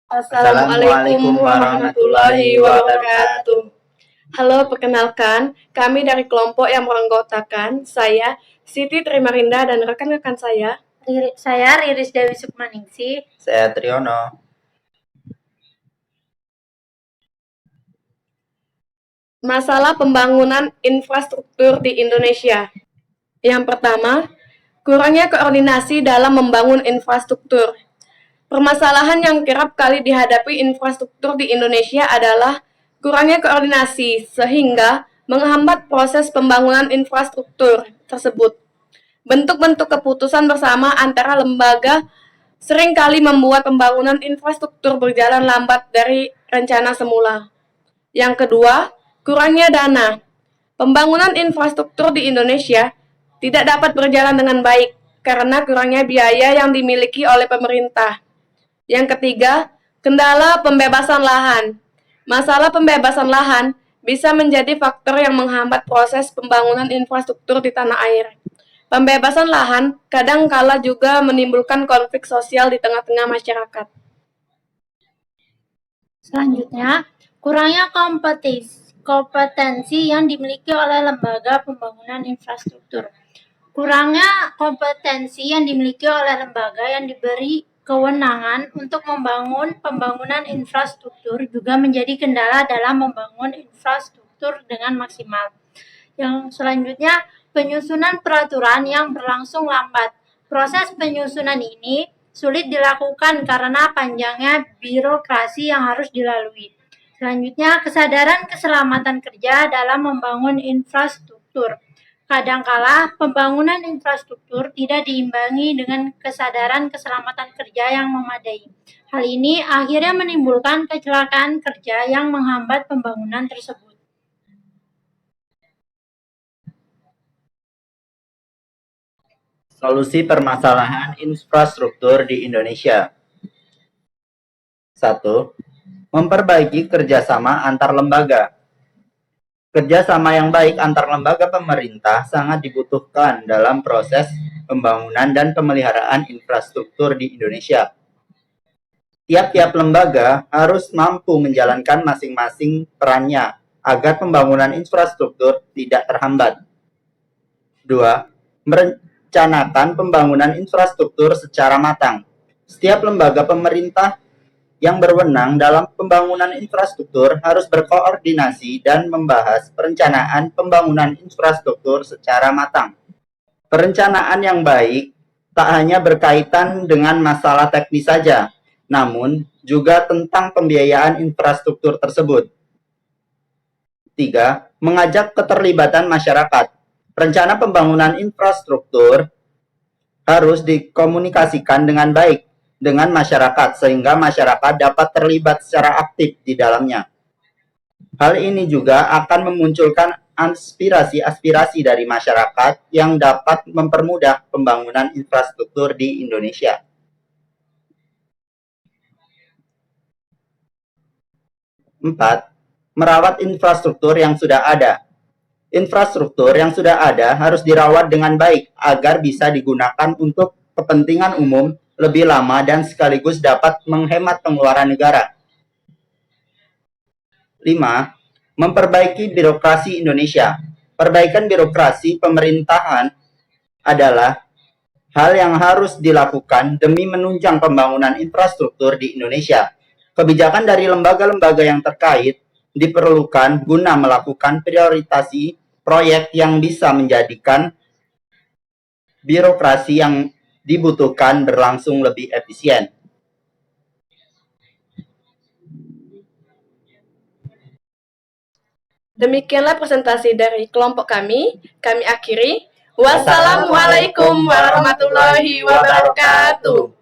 Assalamualaikum warahmatullahi wabarakatuh. Halo, perkenalkan, kami dari kelompok yang beranggotakan saya, Siti Trimarinda, dan rekan-rekan saya. Saya Riris Dewi Sukmaningsih. Saya Triono. Masalah pembangunan infrastruktur di Indonesia. Yang pertama, kurangnya koordinasi dalam membangun infrastruktur. Permasalahan yang kerap kali dihadapi infrastruktur di Indonesia adalah kurangnya koordinasi sehingga menghambat proses pembangunan infrastruktur tersebut. Bentuk-bentuk keputusan bersama antara lembaga seringkali membuat pembangunan infrastruktur berjalan lambat dari rencana semula. Yang kedua, kurangnya dana. Pembangunan infrastruktur di Indonesia tidak dapat berjalan dengan baik karena kurangnya biaya yang dimiliki oleh pemerintah. Yang ketiga, kendala pembebasan lahan. Masalah pembebasan lahan bisa menjadi faktor yang menghambat proses pembangunan infrastruktur di tanah air. Pembebasan lahan kadang-kala juga menimbulkan konflik sosial di tengah-tengah masyarakat. Selanjutnya, kurangnya kompetensi yang dimiliki oleh lembaga pembangunan infrastruktur. Kurangnya kompetensi yang dimiliki oleh lembaga yang diberi kewenangan untuk membangun pembangunan infrastruktur juga menjadi kendala dalam membangun infrastruktur dengan maksimal. Yang selanjutnya, penyusunan peraturan yang berlangsung lambat. Proses penyusunan ini sulit dilakukan karena panjangnya birokrasi yang harus dilalui. Selanjutnya, kesadaran keselamatan kerja dalam membangun infrastruktur. Kadangkala pembangunan infrastruktur tidak diimbangi dengan kesadaran keselamatan kerja yang memadai. Hal ini akhirnya menimbulkan kecelakaan kerja yang menghambat pembangunan tersebut. Solusi permasalahan infrastruktur di Indonesia. 1. Memperbaiki kerjasama antar lembaga. Kerjasama yang baik antar lembaga pemerintah sangat dibutuhkan dalam proses pembangunan dan pemeliharaan infrastruktur di Indonesia. Tiap-tiap lembaga harus mampu menjalankan masing-masing perannya agar pembangunan infrastruktur tidak terhambat. 2. Merencanakan pembangunan infrastruktur secara matang. Setiap lembaga pemerintah yang berwenang dalam pembangunan infrastruktur harus berkoordinasi dan membahas perencanaan pembangunan infrastruktur secara matang. Perencanaan yang baik tak hanya berkaitan dengan masalah teknis saja, namun juga tentang pembiayaan infrastruktur tersebut. 3. Mengajak keterlibatan masyarakat. Rencana pembangunan infrastruktur harus dikomunikasikan dengan baik dengan masyarakat sehingga masyarakat dapat terlibat secara aktif di dalamnya. Hal ini juga akan memunculkan aspirasi-aspirasi dari masyarakat yang dapat mempermudah pembangunan infrastruktur di Indonesia. 4. Merawat infrastruktur yang sudah ada. Infrastruktur yang sudah ada harus dirawat dengan baik agar bisa digunakan untuk kepentingan umum lebih lama dan sekaligus dapat menghemat pengeluaran negara. 5. Memperbaiki birokrasi Indonesia. Perbaikan birokrasi pemerintahan adalah hal yang harus dilakukan demi menunjang pembangunan infrastruktur di Indonesia. Kebijakan dari lembaga-lembaga yang terkait diperlukan guna melakukan prioritasi proyek yang bisa menjadikan birokrasi yang dibutuhkan berlangsung lebih efisien. Demikianlah presentasi dari kelompok kami akhiri. Wassalamualaikum warahmatullahi wabarakatuh.